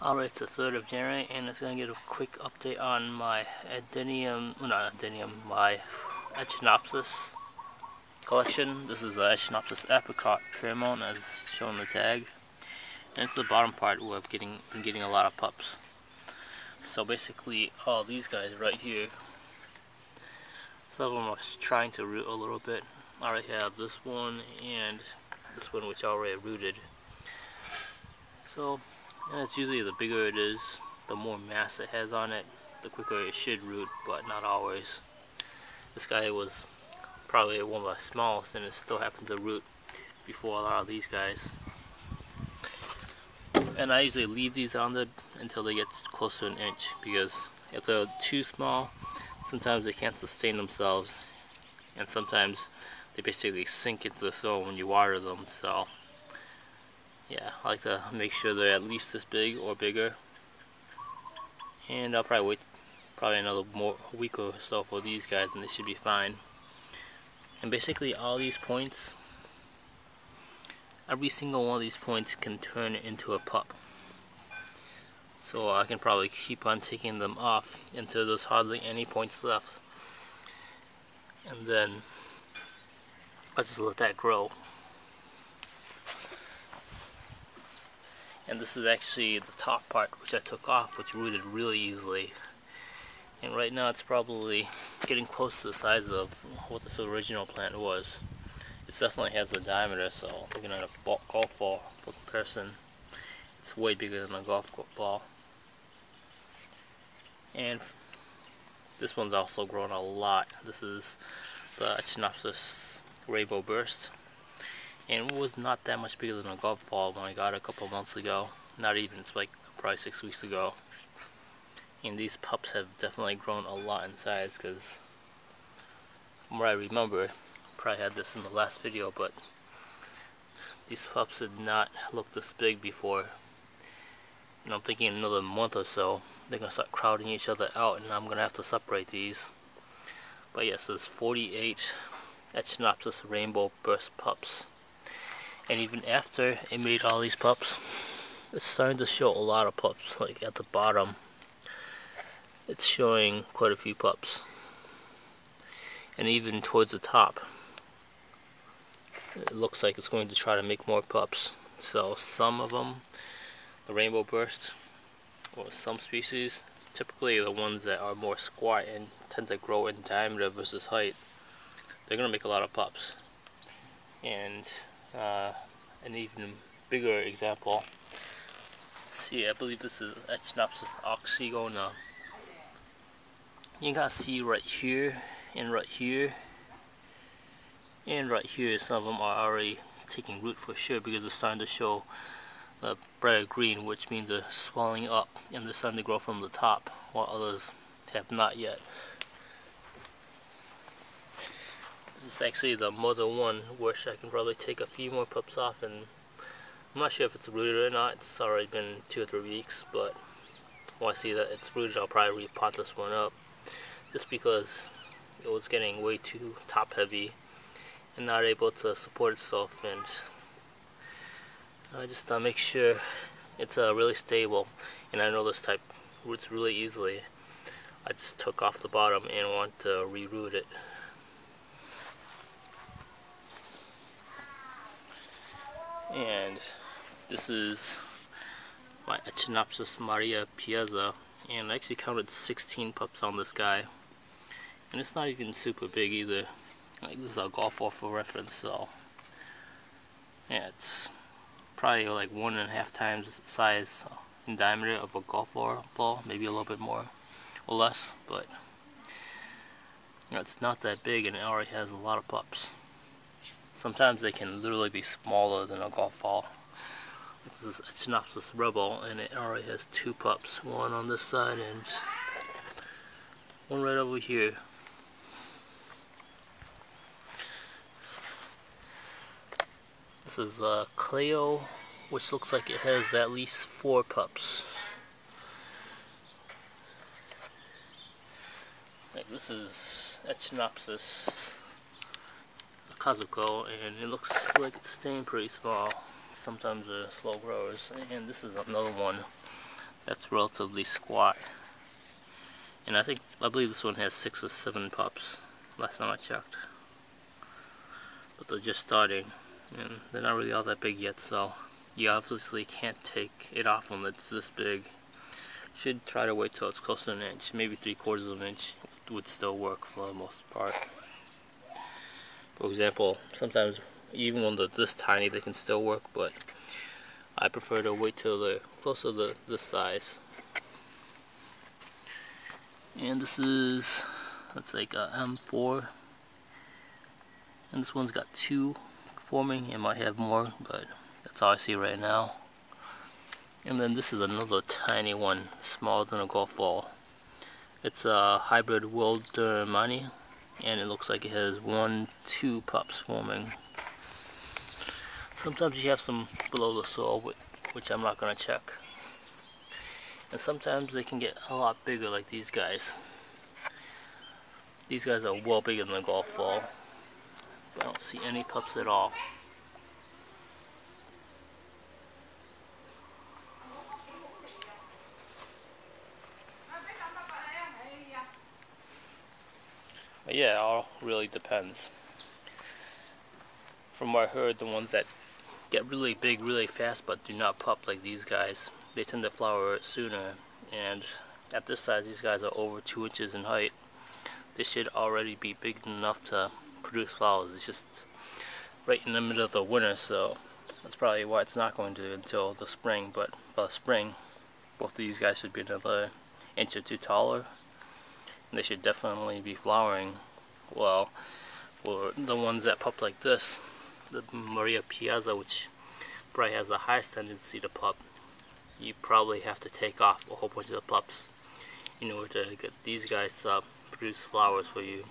Alright, it's the 3rd of January, and it's going to get a quick update on my my echinopsis collection. This is the echinopsis apricot pheromone as shown on the tag. And it's the bottom part where I've been getting a lot of pups. So basically, all these guys right here, some of them are trying to root a little bit. I already have this one and this one which I already rooted. So, and it's usually the bigger it is, the more mass it has on it, the quicker it should root, but not always. This guy was probably one of the smallest, and it still happened to root before a lot of these guys. And I usually leave these on there until they get close to an inch, because if they're too small, sometimes they can't sustain themselves, and sometimes they basically sink into the soil when you water them. So yeah, I like to make sure they're at least this big or bigger. And I'll probably wait another week or so for these guys, and they should be fine. And basically all these points, every single one of these points can turn into a pup. So I can probably keep on taking them off until there's hardly any points left. And then I'll just let that grow. And this is actually the top part which I took off, which rooted really easily. And right now it's probably getting close to the size of what this original plant was. It definitely has the diameter, so looking at a golf ball for comparison, it's way bigger than a golf ball. And this one's also grown a lot. This is the echinopsis rainbow burst. And it was not that much bigger than a golf ball when I got it a couple months ago. Not even, it's like probably 6 weeks ago. And these pups have definitely grown a lot in size, because from what I remember, probably had this in the last video, but these pups did not look this big before. And I'm thinking in another month or so, they're going to start crowding each other out, and I'm going to have to separate these. But yes, there's 48 echinopsis rainbow burst pups. And even after it made all these pups, it's starting to show a lot of pups. Like at the bottom, it's showing quite a few pups. And even towards the top, it looks like it's going to try to make more pups. So some of them, the rainbow burst, or some species, typically the ones that are more squat and tend to grow in diameter versus height, they're going to make a lot of pups. And an even bigger example, let's see, I believe this is echinopsis oxygona. You can see right here and right here and right here, some of them are already taking root for sure, because they're starting to show the brighter green, which means they're swelling up and they're starting to grow from the top, while others have not yet. This is actually the mother one, which I can probably take a few more pups off, and I'm not sure if it's rooted or not. It's already been 2 or 3 weeks, but when I see that it's rooted, I'll probably repot this one up, just because it was getting way too top heavy and not able to support itself. And I just make sure it's really stable, and I know this type roots really easily. I just took off the bottom and want to re-root it. And this is my echinopsis Maria Piazza, and I actually counted 16 pups on this guy, and it's not even super big either. Like, this is a golf ball for reference, so yeah, it's probably like 1.5 times the size in diameter of a golf ball, maybe a little bit more or less, but you know, it's not that big, and it already has a lot of pups. Sometimes they can literally be smaller than a golf ball. This is echinopsis rebel, and it already has 2 pups, one on this side and one right over here. This is Cleo, which looks like it has at least 4 pups. Like, this is echinopsis Kazuko, and it looks like it's staying pretty small. Sometimes they're slow growers. And this is another one That's relatively squat. And I believe this one has 6 or 7 pups, last time I checked. But they're just starting, and they're not really all that big yet, so you obviously can't take it off when it's this big. Should try to wait till it's close to an inch, maybe 3/4 of an inch would still work for the most part. For example, sometimes even when they're this tiny they can still work, but I prefer to wait till they're closer to this size. And this is, that's like a M4, and this one's got 2 forming. It might have more, but that's all I see right now. And then this is another tiny one, smaller than a golf ball. It's a hybrid Wildermanni, and it looks like it has 1-2 pups forming. Sometimes you have some below the soil, which I'm not going to check. And sometimes they can get a lot bigger, like these guys. These guys are well bigger than a golf ball. I don't see any pups at all. But yeah, it all really depends. From what I heard, the ones that get really big really fast but do not pup, like these guys, they tend to flower sooner. And at this size, these guys are over 2 inches in height. They should already be big enough to produce flowers. It's just right in the middle of the winter, so that's probably why it's not going to until the spring. But by the spring, both of these guys should be another inch or 2 taller. They should definitely be flowering. Well, for the ones that pup like this, the Maria Piazza, which probably has the highest tendency to pup, you probably have to take off a whole bunch of the pups in order to get these guys to produce flowers for you.